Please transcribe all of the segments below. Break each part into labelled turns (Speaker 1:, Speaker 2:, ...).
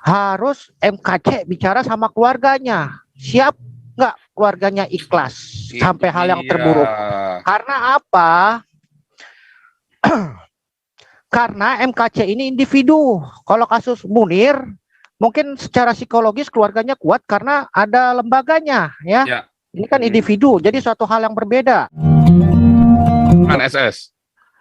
Speaker 1: harus MKC bicara sama keluarganya. Siap nggak keluarganya ikhlas
Speaker 2: Itu
Speaker 1: sampai hal yang
Speaker 2: dia.
Speaker 1: terburuk? Karena apa? Karena MKC ini individu. Kalau kasus Munir, mungkin secara psikologis keluarganya kuat karena ada lembaganya, ya.
Speaker 2: Ya.
Speaker 1: Ini kan individu, jadi suatu hal yang berbeda.
Speaker 2: Kan SS.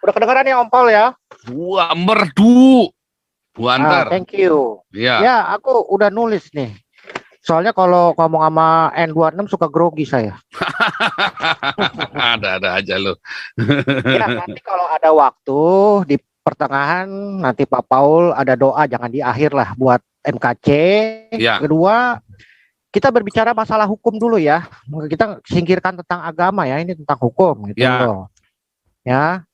Speaker 1: Udah kedengaran ya Om Paul ya?
Speaker 2: Gua merdu. Gua antar.
Speaker 1: Thank you.
Speaker 2: Ya.
Speaker 1: Ya, aku udah nulis nih. Soalnya kalau ngomong sama N26 suka grogi saya.
Speaker 2: Ada aja lo.
Speaker 1: Ya, nanti kalau ada waktu di pertengahan, nanti Pak Paul ada doa, jangan di akhir lah buat MKC.
Speaker 2: Ya.
Speaker 1: Kedua, kita berbicara masalah hukum dulu ya. Kita singkirkan tentang agama ya, ini tentang hukum gitu
Speaker 2: Ya.
Speaker 1: loh. Ya.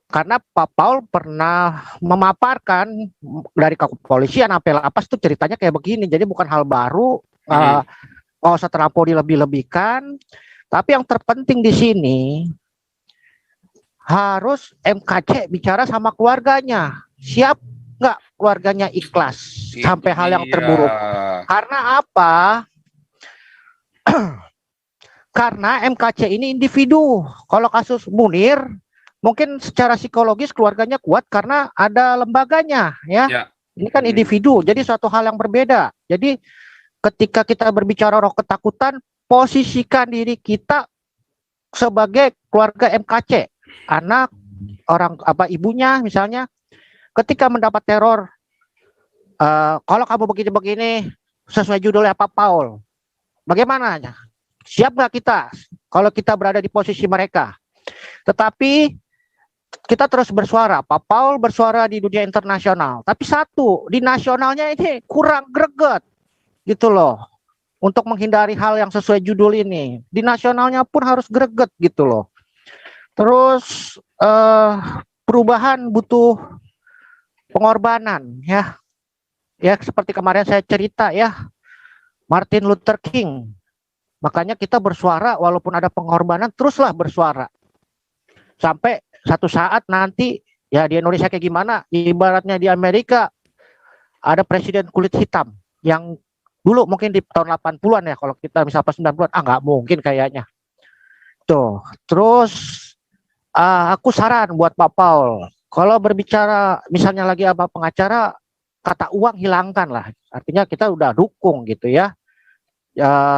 Speaker 1: Karena Pak Paul pernah memaparkan dari kepolisian sampai lapas tuh ceritanya kayak begini. Jadi bukan hal baru, nggak usah terlampau dilebih-lebihkan. Tapi yang terpenting di sini harus MKC bicara sama keluarganya. Siap nggak keluarganya ikhlas
Speaker 2: Itu
Speaker 1: sampai hal yang
Speaker 2: dia.
Speaker 1: terburuk? Karena apa? Karena MKC ini individu. Kalau kasus Munir, mungkin secara psikologis keluarganya kuat karena ada lembaganya, ya.
Speaker 2: Ya.
Speaker 1: Ini kan individu, jadi suatu hal yang berbeda. Jadi ketika kita berbicara roh ketakutan, posisikan diri kita sebagai keluarga MKC, anak, orang apa ibunya misalnya, ketika mendapat teror, kalau kamu begini-begini sesuai judulnya Pak Paul, bagaimana? Siap nggak kita kalau kita berada di posisi mereka? Tetapi kita terus bersuara. Pak Paul bersuara di dunia internasional. Tapi satu, di nasionalnya ini kurang greget. Gitu loh. Untuk menghindari hal yang sesuai judul ini. Di nasionalnya pun harus greget gitu loh. Terus perubahan butuh pengorbanan ya. Ya seperti kemarin saya cerita ya. Martin Luther King. Makanya kita bersuara walaupun ada pengorbanan, teruslah bersuara. Sampai satu saat nanti ya di Indonesia kayak gimana, ibaratnya di Amerika ada presiden kulit hitam yang dulu mungkin di tahun 80-an ya, kalau kita misalnya pas 90-an nggak mungkin kayaknya tuh. Terus aku saran buat Pak Paul, kalau berbicara misalnya lagi apa pengacara, kata uang hilangkan lah, artinya kita udah dukung gitu ya,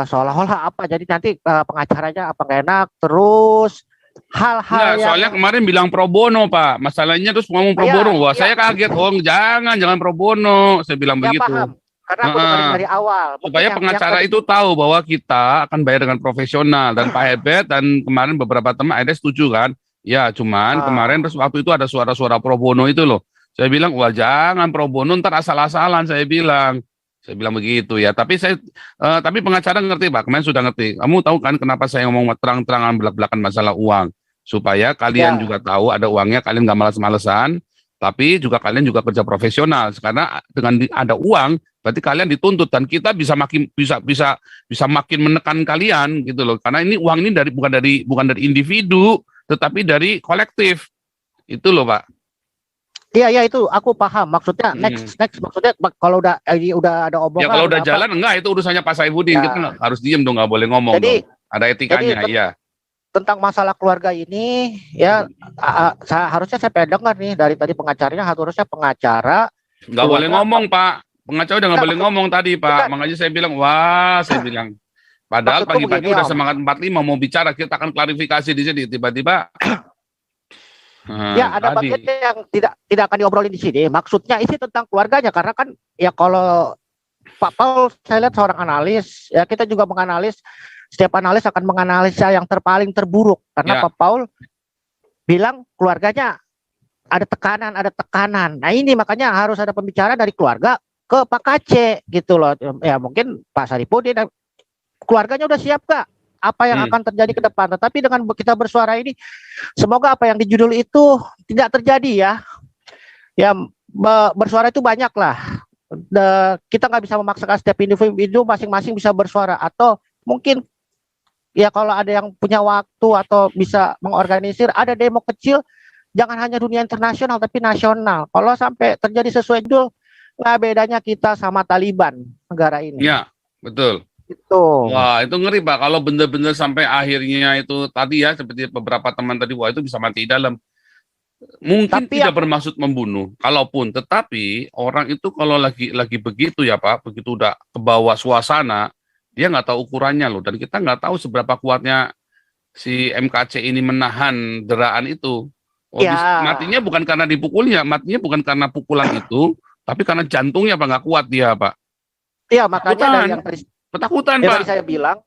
Speaker 1: seolah-olah apa jadi nanti pengacaranya apa nggak enak. Terus hal-hal yang
Speaker 2: soalnya kemarin bilang pro bono Pak, masalahnya terus ngomong pro bono. Wah saya kaget, jangan pro bono, saya bilang begitu.
Speaker 1: Paham. Karena aku dengerin dari awal.
Speaker 2: Supaya pengacara itu tahu bahwa kita akan bayar dengan profesional. Dan Pak Hebet dan kemarin beberapa teman ada setuju kan? Ya cuman kemarin terus waktu itu ada suara-suara pro bono itu loh. Saya bilang wah jangan pro bono ntar asal-asalan, saya bilang begitu ya. Tapi tapi pengacara ngerti Pak, kemarin sudah ngerti. Kamu tahu kan kenapa saya ngomong terang-terangan belak-belakan masalah uang, supaya kalian juga tahu ada uangnya, kalian nggak malas-malesan, tapi juga kalian juga kerja profesional. Karena dengan ada uang, berarti kalian dituntut dan kita bisa makin bisa makin menekan kalian gitu loh. Karena ini uang ini bukan dari individu, tetapi dari kolektif. Itu loh Pak.
Speaker 1: Iya itu aku paham maksudnya. Next maksudnya kalau udah ada omongan.
Speaker 2: Ya kalau udah jalan enggak, itu urusannya Pak Saifuddin. Ya. Kita harus diem dong, nggak boleh ngomong. Jadi, dong. Ada etikanya ya.
Speaker 1: Tentang masalah keluarga ini ya harusnya saya dengar nih dari tadi pengacaranya, harusnya pengacara
Speaker 2: nggak boleh ngomong Pak. Pengacara udah nggak boleh ngomong tadi Pak. Makanya saya bilang padahal pagi-pagi udah semangat 45 mau bicara, kita akan klarifikasi di sini, tiba-tiba
Speaker 1: ya ada bagian yang tidak akan diobrolin di sini. Maksudnya isi tentang keluarganya, karena kan ya kalau Pak Paul saya lihat seorang analis, ya kita juga menganalisis, setiap analis akan menganalisa yang paling terburuk, karena Pak Paul bilang keluarganya ada tekanan. Nah ini makanya harus ada pembicaraan dari keluarga ke Pak KC gitu loh. Ya mungkin Pak Saifuddin keluarganya udah siap gak apa yang akan terjadi ke depan. Tetapi dengan kita bersuara ini, semoga apa yang di judul itu tidak terjadi ya. Ya bersuara itu banyak lah. Kita nggak bisa memaksakan setiap individu masing-masing bisa bersuara, atau mungkin ya kalau ada yang punya waktu atau bisa mengorganisir, ada demo kecil, jangan hanya dunia internasional tapi nasional. Kalau sampai terjadi sesuai judul, Nah, bedanya kita sama Taliban negara ini.
Speaker 2: Ya, betul.
Speaker 1: Itu.
Speaker 2: Wah, itu ngeri Pak. Kalau benar-benar sampai akhirnya itu tadi ya, seperti beberapa teman tadi, wah itu bisa mati dalam. Mungkin
Speaker 1: Tapi
Speaker 2: tidak
Speaker 1: yang
Speaker 2: bermaksud membunuh, kalaupun, tetapi orang itu kalau lagi begitu ya Pak, begitu udah ke bawah suasana, dia nggak tahu ukurannya loh, dan kita nggak tahu seberapa kuatnya si MKC ini menahan deraan itu. Oh,
Speaker 1: ya,
Speaker 2: matinya bukan karena dipukulnya, matinya bukan karena pukulan itu, tapi karena jantungnya Pak nggak kuat dia Pak.
Speaker 1: ya makanya
Speaker 2: Ketakutan,
Speaker 1: dari
Speaker 2: ketakutan
Speaker 1: yang
Speaker 2: Pak.
Speaker 1: tadi saya bilang,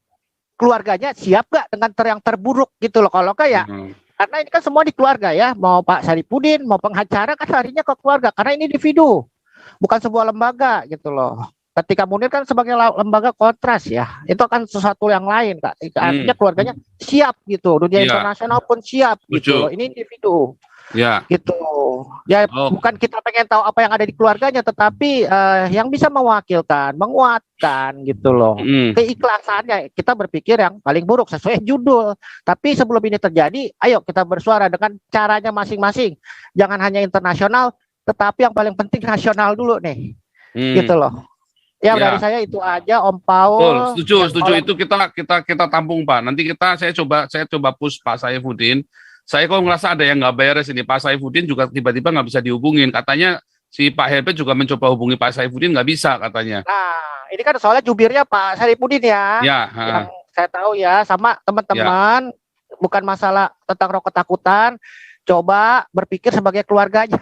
Speaker 1: keluarganya siap gak dengan yang terburuk gitu loh. Kalau kayak
Speaker 2: Hmm.
Speaker 1: karena ini kan semua di keluarga ya, mau Pak Saripudin, mau pengacara kan harinya ke keluarga karena ini individu, bukan sebuah lembaga gitu loh. Ketika Munir kan sebagai lembaga kontras ya, itu kan sesuatu yang lain Kak. Artinya
Speaker 2: Hmm.
Speaker 1: keluarganya siap gitu, dunia
Speaker 2: Iya,
Speaker 1: internasional pun siap gitu loh.
Speaker 2: lucu.
Speaker 1: Ini individu
Speaker 2: Ya,
Speaker 1: gitu. Ya
Speaker 2: oh,
Speaker 1: bukan kita pengen tahu apa yang ada di keluarganya, tetapi yang bisa mewakilkan, menguatkan gitu loh.
Speaker 2: hmm.
Speaker 1: Keikhlasannya kita berpikir yang paling buruk sesuai judul. Tapi sebelum ini terjadi, ayo kita bersuara dengan caranya masing-masing. Jangan hanya internasional, tetapi yang paling penting nasional dulu nih. Gitu
Speaker 2: Hmm.
Speaker 1: loh. Ya dari
Speaker 2: Ya.
Speaker 1: saya itu aja Om
Speaker 2: Betul,
Speaker 1: Paul.
Speaker 2: setuju,
Speaker 1: Yang
Speaker 2: setuju.
Speaker 1: tolong
Speaker 2: Itu kita tampung Pak. Nanti saya coba push Pak Saifuddin. Saya kok ngerasa ada yang nggak beres ini. Pak Saifuddin juga tiba-tiba nggak bisa dihubungin. Katanya si Pak Helpet juga mencoba hubungi Pak Saifuddin nggak bisa katanya.
Speaker 1: Nah, ini kan soalnya jubirnya Pak Saripudin ya,
Speaker 2: Ya,
Speaker 1: yang saya tahu ya, sama
Speaker 2: ya,
Speaker 1: teman-teman, bukan masalah tentang rokok ketakutan, coba berpikir sebagai keluarganya.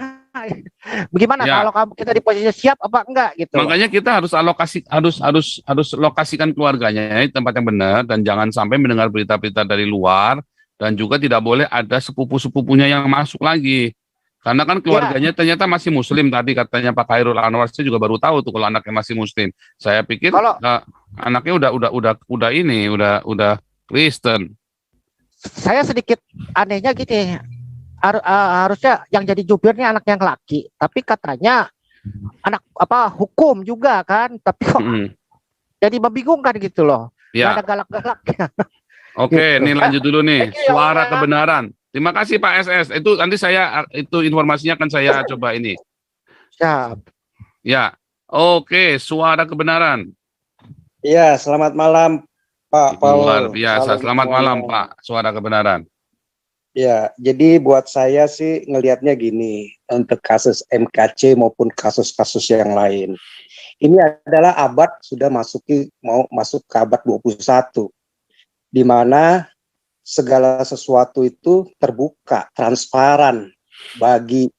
Speaker 1: Bagaimana
Speaker 2: ya.
Speaker 1: kalau kita di posisi siap apa enggak gitu loh.
Speaker 2: Makanya kita harus harus lokasikan keluarganya di tempat yang benar dan jangan sampai mendengar berita-berita dari luar dan juga tidak boleh ada sepupu-sepupunya yang masuk lagi. Karena kan
Speaker 1: Ya,
Speaker 2: keluarganya ternyata masih muslim tadi katanya Pak Khairul Anwar, saya juga baru tahu tuh kalau anaknya masih muslim. Saya pikir
Speaker 1: kalau
Speaker 2: anaknya udah ini udah Kristen.
Speaker 1: saya sedikit anehnya gini, harusnya yang jadi jubirnya anak yang laki, tapi katanya anak apa hukum juga kan, tapi kok
Speaker 2: Mm-mm.
Speaker 1: jadi membingungkan gitu loh. Gak
Speaker 2: Ya,
Speaker 1: ada galak-galaknya
Speaker 2: oke,
Speaker 1: gitu.
Speaker 2: ini lanjut dulu nih.
Speaker 1: Thank you ya Om
Speaker 2: Suara
Speaker 1: ya.
Speaker 2: kebenaran. Terima kasih Pak SS. Itu nanti itu informasinya akan saya coba ini.
Speaker 1: Siap.
Speaker 2: Ya, oke, suara kebenaran.
Speaker 3: Iya, selamat malam Pak
Speaker 2: Luar
Speaker 3: Paul.
Speaker 2: biasa.
Speaker 3: Salam
Speaker 2: Selamat
Speaker 3: semuanya.
Speaker 2: malam, Pak. Suara kebenaran.
Speaker 3: Ya, jadi buat saya sih ngelihatnya gini, untuk kasus MKC maupun kasus-kasus yang lain. Ini adalah mau masuk ke abad 21, di mana segala sesuatu itu terbuka, transparan bagi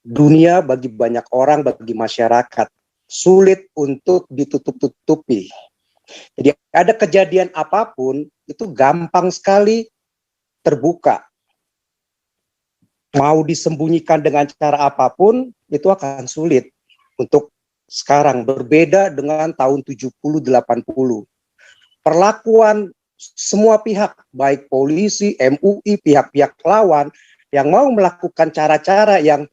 Speaker 3: dunia, bagi banyak orang, bagi masyarakat. Sulit untuk ditutup-tutupi. Jadi ada kejadian apapun itu gampang sekali terbuka. Mau disembunyikan dengan cara apapun itu akan sulit untuk sekarang, berbeda dengan tahun 70-80. Perlakuan semua pihak, baik polisi, MUI, pihak-pihak lawan yang mau melakukan cara-cara yang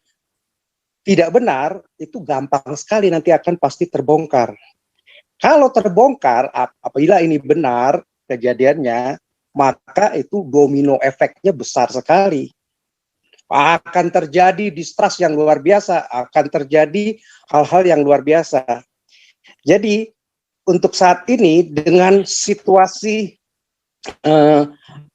Speaker 3: tidak benar, itu gampang sekali nanti akan pasti terbongkar. Kalau terbongkar, apabila ini benar kejadiannya, maka itu domino efeknya besar sekali. Akan terjadi distrust yang luar biasa, akan terjadi hal-hal yang luar biasa. Jadi, untuk saat ini, dengan situasi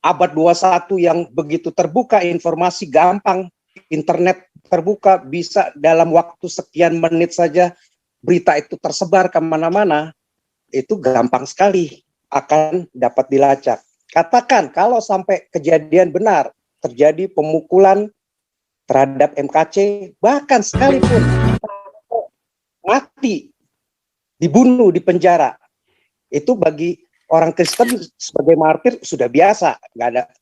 Speaker 3: abad 21 yang begitu terbuka, informasi gampang, internet terbuka, bisa dalam waktu sekian menit saja berita itu tersebar kemana-mana, itu gampang sekali akan dapat dilacak. Katakan kalau sampai kejadian benar, terjadi pemukulan terhadap MKC, bahkan sekalipun mati, dibunuh, dipenjara, itu bagi orang Kristen sebagai martir sudah biasa,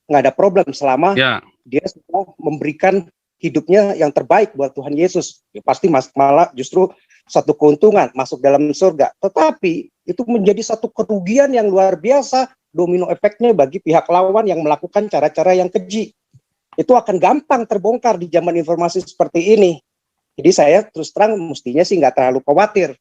Speaker 3: nggak ada problem selama dia sudah memberikan hidupnya yang terbaik buat Tuhan Yesus. Ya, pasti malah justru satu keuntungan masuk dalam surga. Tetapi itu menjadi satu kerugian yang luar biasa, domino efeknya bagi pihak lawan yang melakukan cara-cara yang keji. Itu akan gampang terbongkar di zaman informasi seperti ini. Jadi saya terus terang mestinya sih nggak terlalu khawatir,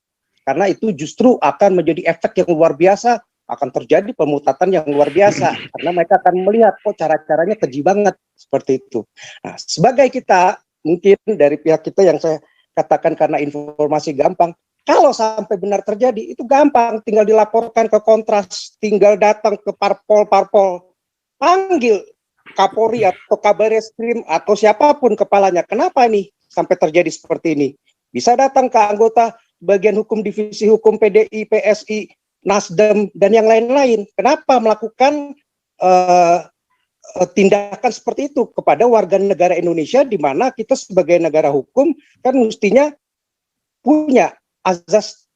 Speaker 3: karena itu justru akan menjadi efek yang luar biasa, akan terjadi pemutatan yang luar biasa, karena mereka akan melihat kok cara-caranya keji banget seperti itu. Nah, sebagai kita mungkin dari pihak kita yang saya katakan karena informasi gampang. Kalau sampai benar terjadi, itu gampang, tinggal dilaporkan ke Kontras, tinggal datang ke parpol, panggil Kapolri atau Kabareskrim atau siapapun kepalanya. Kenapa nih sampai terjadi seperti ini? Bisa datang ke anggota bagian hukum divisi hukum PDI, PSI, Nasdem, dan yang lain-lain. Kenapa melakukan tindakan seperti itu kepada warga negara Indonesia, di mana kita sebagai negara hukum kan mestinya punya azas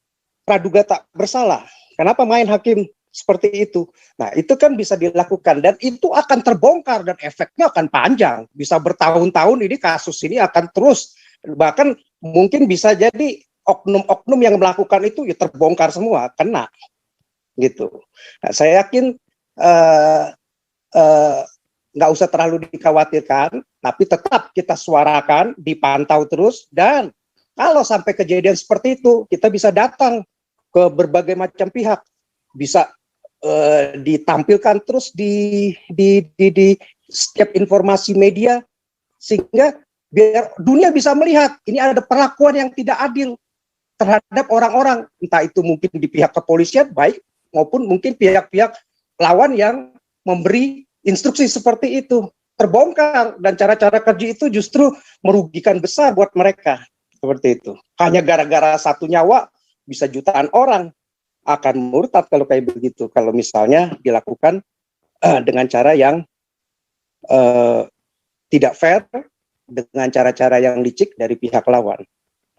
Speaker 3: praduga tak bersalah. Kenapa main hakim seperti itu? Nah, itu kan bisa dilakukan dan itu akan terbongkar dan efeknya akan panjang. Bisa bertahun-tahun ini kasus ini akan terus. Bahkan mungkin bisa jadi oknum-oknum yang melakukan itu ya terbongkar semua, kena. Gitu. Nah, saya yakin nggak usah terlalu dikhawatirkan, tapi tetap kita suarakan, dipantau terus, dan kalau sampai kejadian seperti itu, kita bisa datang ke berbagai macam pihak, bisa ditampilkan terus di setiap informasi media, sehingga biar dunia bisa melihat ini ada perlakuan yang tidak adil terhadap orang-orang, entah itu mungkin di pihak kepolisian baik maupun mungkin pihak-pihak lawan yang memberi instruksi seperti itu. Terbongkar dan cara-cara kerja itu justru merugikan besar buat mereka. Seperti itu. Hanya gara-gara satu nyawa bisa jutaan orang akan murtad kalau kayak begitu. Kalau misalnya dilakukan dengan cara yang tidak fair, dengan cara-cara yang licik dari pihak lawan.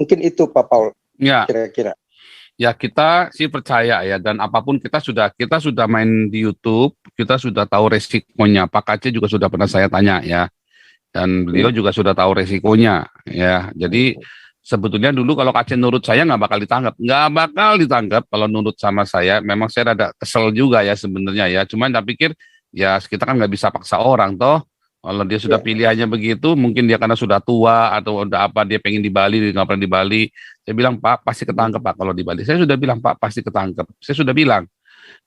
Speaker 3: Mungkin itu Pak Paul.
Speaker 2: Ya.
Speaker 3: Kira-kira.
Speaker 2: Ya kita sih percaya ya, dan apapun kita sudah main di YouTube, kita sudah tahu resikonya. Pak Kacé juga sudah pernah saya tanya ya, dan beliau juga sudah tahu resikonya ya. Jadi sebetulnya dulu kalau Kacé nurut saya nggak bakal ditangkap kalau nurut sama saya. Memang saya rada kesel juga ya sebenarnya ya. Cuman tak pikir ya kita kan nggak bisa paksa orang toh. Kalau dia sudah pilihannya begitu, mungkin dia karena sudah tua atau udah apa dia pengen di Bali, dia nggak pernah di Bali. Saya bilang Pak pasti ketangkep Pak kalau di Bali. Saya sudah bilang Pak pasti ketangkep. Saya sudah bilang.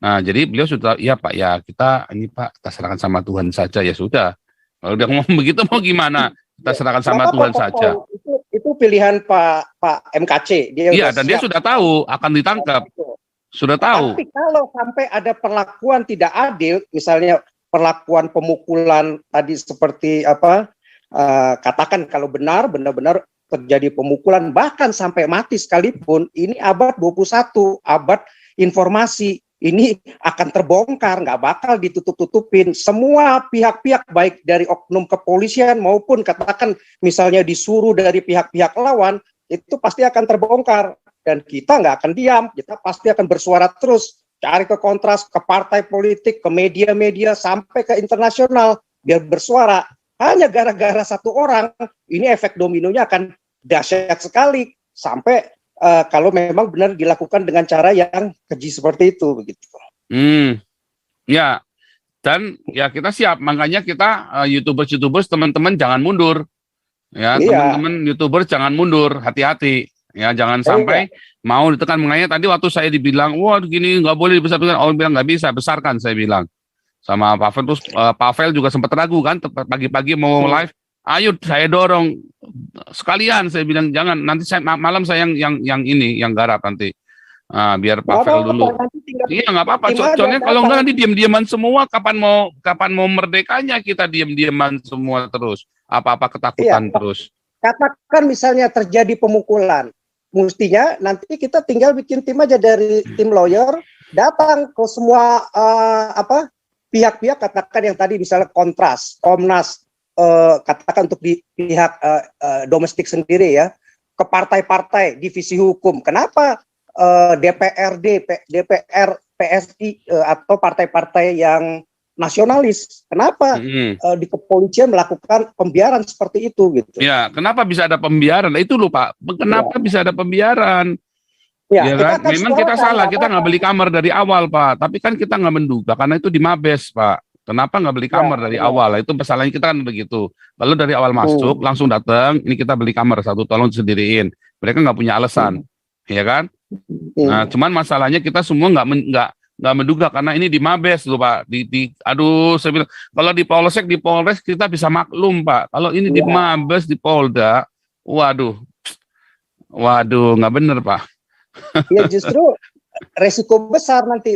Speaker 2: Nah jadi beliau sudah iya Pak ya kita ini Pak kita serahkan sama Tuhan saja ya sudah. Kalau dia ngomong begitu mau gimana? Kita serahkan sama Tuhan saja.
Speaker 3: Itu pilihan Pak MKC.
Speaker 2: Iya dan dia sudah tahu akan ditangkap. Sudah tahu.
Speaker 3: Tapi kalau sampai ada perlakuan tidak adil, misalnya perlakuan pemukulan tadi seperti apa, katakan kalau benar-benar terjadi pemukulan bahkan sampai mati sekalipun, ini abad 21, abad informasi, ini akan terbongkar, nggak bakal ditutup-tutupin. Semua pihak-pihak baik dari oknum kepolisian maupun katakan misalnya disuruh dari pihak-pihak lawan, itu pasti akan terbongkar. Dan kita nggak akan diam, kita pasti akan bersuara terus. Cari ke Kontras, ke partai politik, ke media-media, sampai ke internasional, biar bersuara. Hanya gara-gara satu orang, ini efek dominonya akan dahsyat sekali. Sampai kalau memang benar dilakukan dengan cara yang keji seperti itu. Begitu.
Speaker 2: Ya, dan ya kita siap. Makanya kita YouTubers teman-teman jangan mundur. Ya, teman-teman YouTubers jangan mundur, hati-hati. Ya, jangan sampai mau ditekan. Makanya tadi waktu saya dibilang, wah gini nggak boleh dibesarkan, orang bilang nggak bisa, besarkan saya bilang. Sama Pavel, terus Pavel juga sempat ragu kan, pagi-pagi mau live, ayo saya dorong sekalian, saya bilang jangan, nanti malam saya yang garap nanti. Biar Pavel dulu. Iya nggak apa-apa, soalnya kalau nggak nanti diam-diaman semua, kapan mau merdekanya kita diam-diaman semua terus, apa-apa ketakutan terus.
Speaker 3: Katakan misalnya terjadi pemukulan, mestinya nanti kita tinggal bikin tim aja dari tim lawyer, datang ke semua pihak-pihak, katakan yang tadi misalnya Kontras, Komnas, katakan untuk di pihak domestik sendiri ya, ke partai-partai divisi hukum. Kenapa DPRD, DPR, PSI atau partai-partai yang nasionalis, kenapa di kepolisian melakukan pembiaran seperti itu gitu?
Speaker 2: Ya, kenapa bisa ada pembiaran? Itu loh Pak, kenapa bisa ada pembiaran? Ya kan? Memang kita salah, kita nggak beli kamar dari awal Pak, tapi kan kita nggak menduga karena itu di Mabes Pak. Kenapa nggak beli kamar dari awal? Itu masalahnya kita kan begitu. Lalu dari awal masuk langsung datang, ini kita beli kamar satu, tolong disendiriin. Mereka nggak punya alasan, ya kan? Nah, cuman masalahnya kita semua nggak menduga karena ini di Mabes loh Pak. Aduh, saya bilang kalau di Polsek, di Polres kita bisa maklum Pak. Kalau ini di Mabes, di Polda, waduh, Waduh, nggak bener Pak.
Speaker 3: Ya justru resiko besar nanti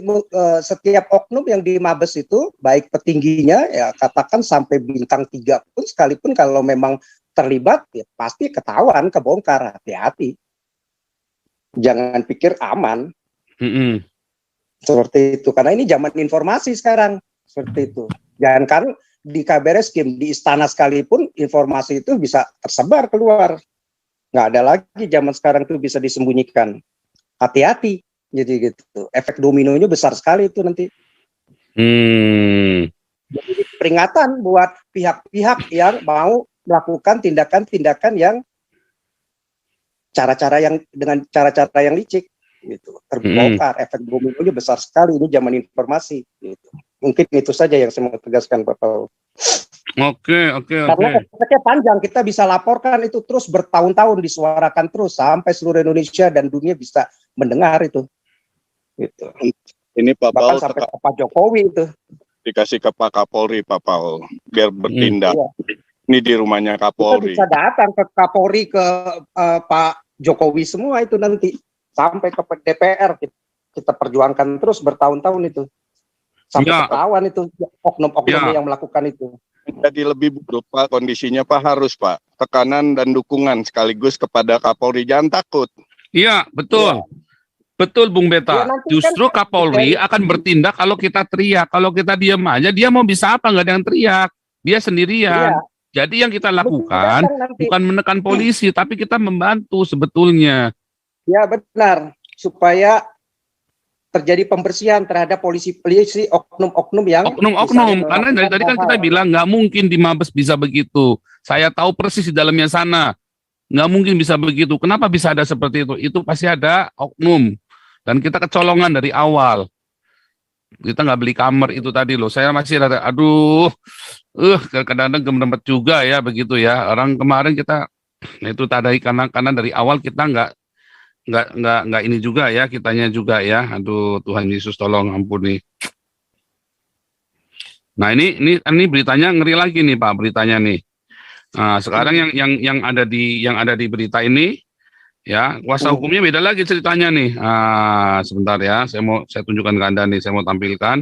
Speaker 3: setiap oknum yang di Mabes itu, baik petingginya ya katakan sampai bintang 3 pun sekalipun kalau memang terlibat ya pasti ketahuan, kebongkar. Hati-hati. Jangan pikir aman. Seperti itu. Karena ini zaman informasi sekarang. Seperti itu. Jangan kan di KBR Eskrim, di istana sekalipun informasi itu bisa tersebar keluar. Nggak ada lagi zaman sekarang itu bisa disembunyikan. Hati-hati. Jadi gitu. Efek dominonya besar sekali itu nanti. Jadi peringatan buat pihak-pihak yang mau melakukan tindakan-tindakan yang cara-cara yang dengan cara-cara yang licik gitu. Terbongkar, efek dominonya besar sekali, ini zaman informasi gitu. Mungkin itu saja yang saya mau tegaskan Pak Paul.
Speaker 2: Oke.
Speaker 3: Karena efeknya panjang, kita bisa laporkan itu terus bertahun-tahun, disuarakan terus sampai seluruh Indonesia dan dunia bisa mendengar itu. Gitu.
Speaker 4: Ini Pak Paul
Speaker 3: sampai ke Pak Jokowi itu
Speaker 4: dikasih ke Pak Kapolri, Pak Paul, biar bertindak. Ini di rumahnya Kapolri.
Speaker 3: Kita bisa datang ke Kapolri, ke Pak Jokowi semua itu nanti sampai ke DPR kita perjuangkan terus bertahun-tahun itu sampai ketahuan itu oknum-oknum yang melakukan itu.
Speaker 4: Jadi lebih buruk Pak kondisinya Pak, harus Pak tekanan dan dukungan sekaligus kepada Kapolri, jangan takut.
Speaker 2: Iya betul. Betul Bung Beta, justru kan Kapolri akan bertindak kalau kita teriak, kalau kita diam aja dia mau bisa apa, nggak ada yang teriak, dia sendirian. Jadi yang kita lakukan bukan menekan polisi, tapi kita membantu sebetulnya. Ya
Speaker 3: benar, supaya terjadi pembersihan terhadap polisi-polisi oknum-oknum yang
Speaker 2: oknum-oknum, karena dari tadi kan kita bilang nggak mungkin di Mabes bisa begitu. Saya tahu persis di dalamnya sana, nggak mungkin bisa begitu. Kenapa bisa ada seperti itu? Itu pasti ada oknum. Dan kita kecolongan dari awal. Kita nggak beli kamar itu tadi loh. Saya masih ada, aduh, kadang-kadang gemeremet juga ya begitu ya. Orang kemarin kita itu tadi karena dari awal kita nggak ini juga ya, kitanya juga ya. Aduh, Tuhan Yesus tolong ampuni. Nah ini beritanya ngeri lagi nih Pak, beritanya nih. Nah, sekarang yang ada di berita ini. Ya, kuasa hukumnya beda lagi ceritanya nih. Sebentar ya, saya tunjukkan ke Anda nih, saya mau tampilkan.